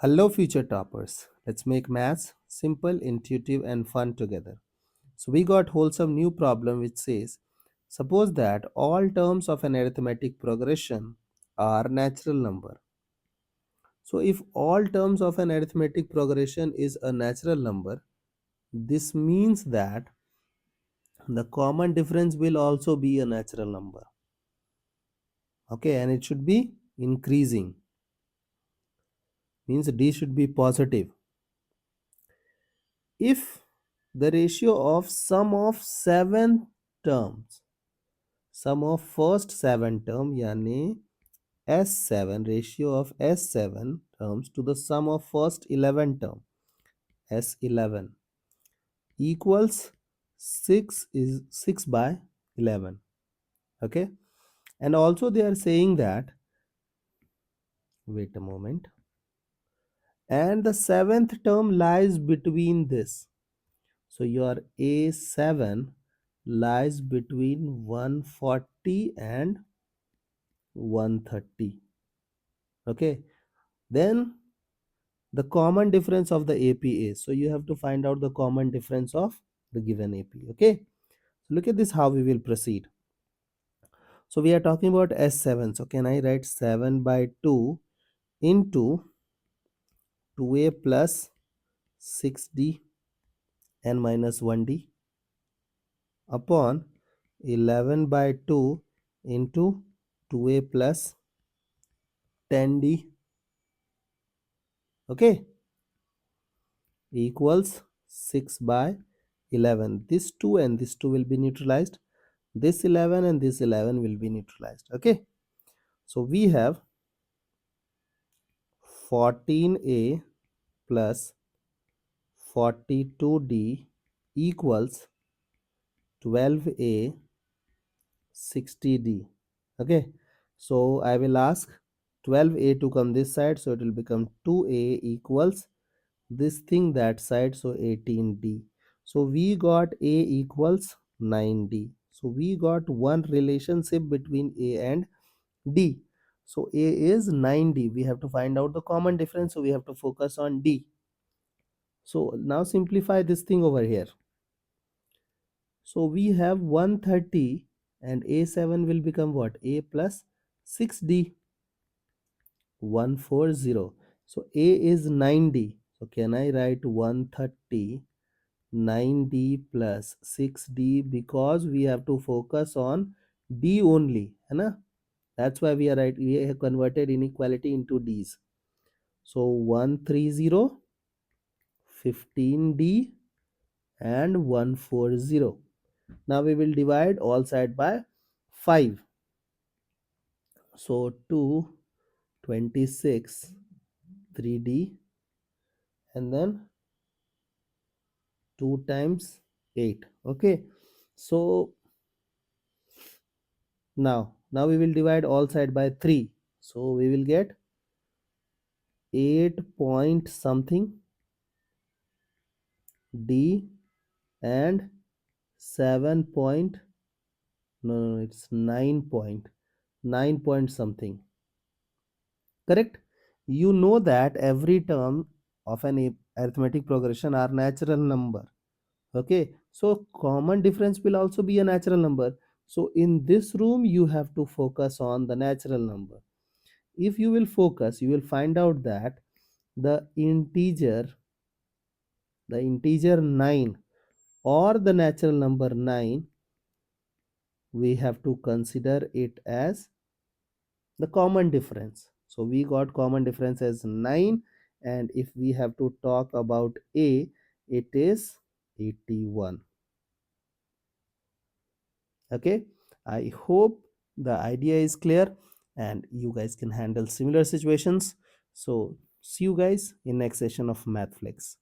Hello, future toppers. Let's make maths simple, intuitive, and fun together. So, we got wholesome new problem which says suppose that all terms of an arithmetic progression are natural number. So, if all terms of an arithmetic progression is a natural number, this means that the common difference will also be a natural number. Okay, and it should be increasing, means d should be positive. If the ratio of sum of 7 terms, sum of first 7 term yani S7, ratio of S7 terms to the sum of first 11 term S11 equals 6 is 6 by 11. Okay, and also they are saying that, wait a moment, and the seventh term lies between this. So your A7 lies between 140 and 130. Okay, then the common difference of the AP is, so you have to find out the common difference of the given AP. Okay, so look at this, how we will proceed. So we are talking about S7. So can I write 7 by 2 into 2A plus 6D and minus 1D upon 11 by 2 into 2A plus 10D, okay, equals 6 by 11. This 2 and this 2 will be neutralized. This 11 and this 11 will be neutralized. Okay, so we have 14A plus 42D equals 12A 60D. Okay, so I will ask 12A to come this side, so it will become 2A equals this thing that side, so 18D. So we got A equals 9D. So we got one relationship between A and D. So A is 9D. We have to find out the common difference, so we have to focus on D. So now simplify this thing over here. So we have 130 and A7 will become what? A plus 6D, 140. So A is 9D. So can I write 130 9D plus 6D, because we have to focus on D only, है ना? That's why we have converted inequality into D's. So 130, 15D and 140. Now we will divide all side by 5. So 2, 26, 3D, and then 2 times 8. Okay, so now we will divide all side by 3. So we will get 8 point something D and 7 point, no, it's 9 point something. Correct? You know that every term of an arithmetic progression are natural number. Okay, so common difference will also be a natural number. So in this room you have to focus on the natural number. If you will focus, you will find out that the integer 9 or the natural number 9, we have to consider it as the common difference. So we got common difference as 9, and if we have to talk about A, it is 81. Okay, I hope the idea is clear and you guys can handle similar situations. So see you guys in next session of Mathflex.